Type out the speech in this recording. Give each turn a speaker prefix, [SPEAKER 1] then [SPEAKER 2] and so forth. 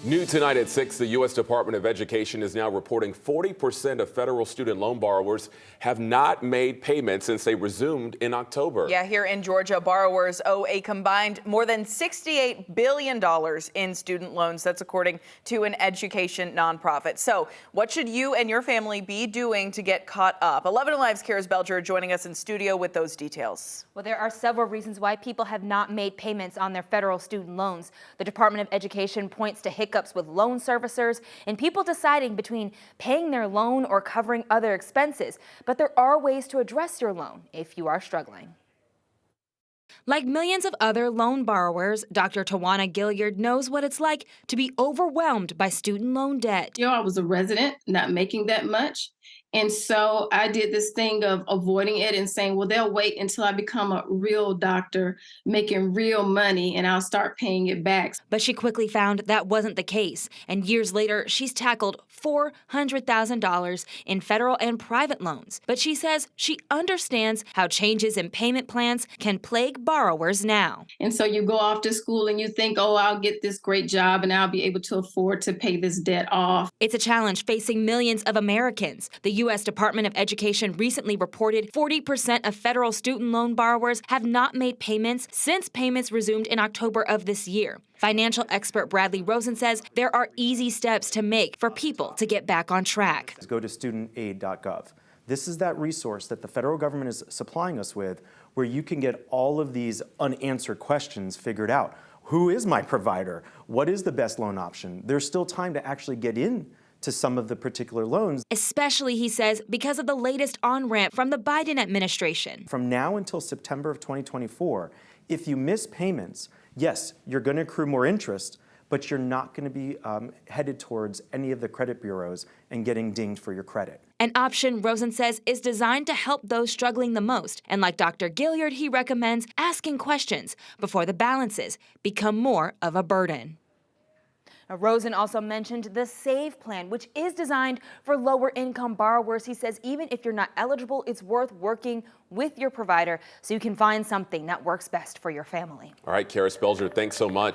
[SPEAKER 1] New tonight at 6, the U.S. Department of Education is now reporting 40% of federal student loan borrowers have not made payments since they resumed in October.
[SPEAKER 2] Yeah, here in Georgia, borrowers owe a combined more than $68 billion in student loans. That's according to an education nonprofit. So what should you and your family be doing to get caught up? 11 Alive's Karis Belger joining us in studio with those details.
[SPEAKER 3] Well, there are several reasons why people have not made payments on their federal student loans. The Department of Education points to hiccups with loan servicers and people deciding between paying their loan or covering other expenses. But there are ways to address your loan if you are struggling. Like millions of other loan borrowers, Dr. Tawana Gilliard knows what it's like to be overwhelmed by student loan debt.
[SPEAKER 4] I was a resident, not making that much. And so I did this thing of avoiding it and saying, well, they'll wait until I become a real doctor, making real money, and I'll start paying it back.
[SPEAKER 3] But she quickly found that wasn't the case. And years later, she's tackled $400,000 in federal and private loans. But she says she understands how changes in payment plans can plague borrowers now.
[SPEAKER 4] And so you go off to school and you think, oh, I'll get this great job and I'll be able to afford to pay this debt off.
[SPEAKER 3] It's a challenge facing millions of Americans. The U.S. Department of Education recently reported 40% of federal student loan borrowers have not made payments since payments resumed in October of this year. Financial expert Bradley Rosen says there are easy steps to make for people to get back on track.
[SPEAKER 5] Go to studentaid.gov. This is that resource that the federal government is supplying us with where you can get all of these unanswered questions figured out. Who is my provider? What is the best loan option? There's still time to actually get in to some of the particular loans.
[SPEAKER 3] Especially, he says, because of the latest on-ramp from the Biden administration.
[SPEAKER 5] From now until September of 2024, if you miss payments, yes, you're going to accrue more interest, but you're not going to be headed towards any of the credit bureaus and getting dinged for your credit.
[SPEAKER 3] An option, Rosen says, is designed to help those struggling the most. And like Dr. Gilliard, he recommends asking questions before the balances become more of a burden. Now, Rosen also mentioned the SAVE plan, which is designed for lower-income borrowers. He says even if you're not eligible, it's worth working with your provider so you can find something that works best for your family.
[SPEAKER 1] All right, Karis Belger, thanks so much.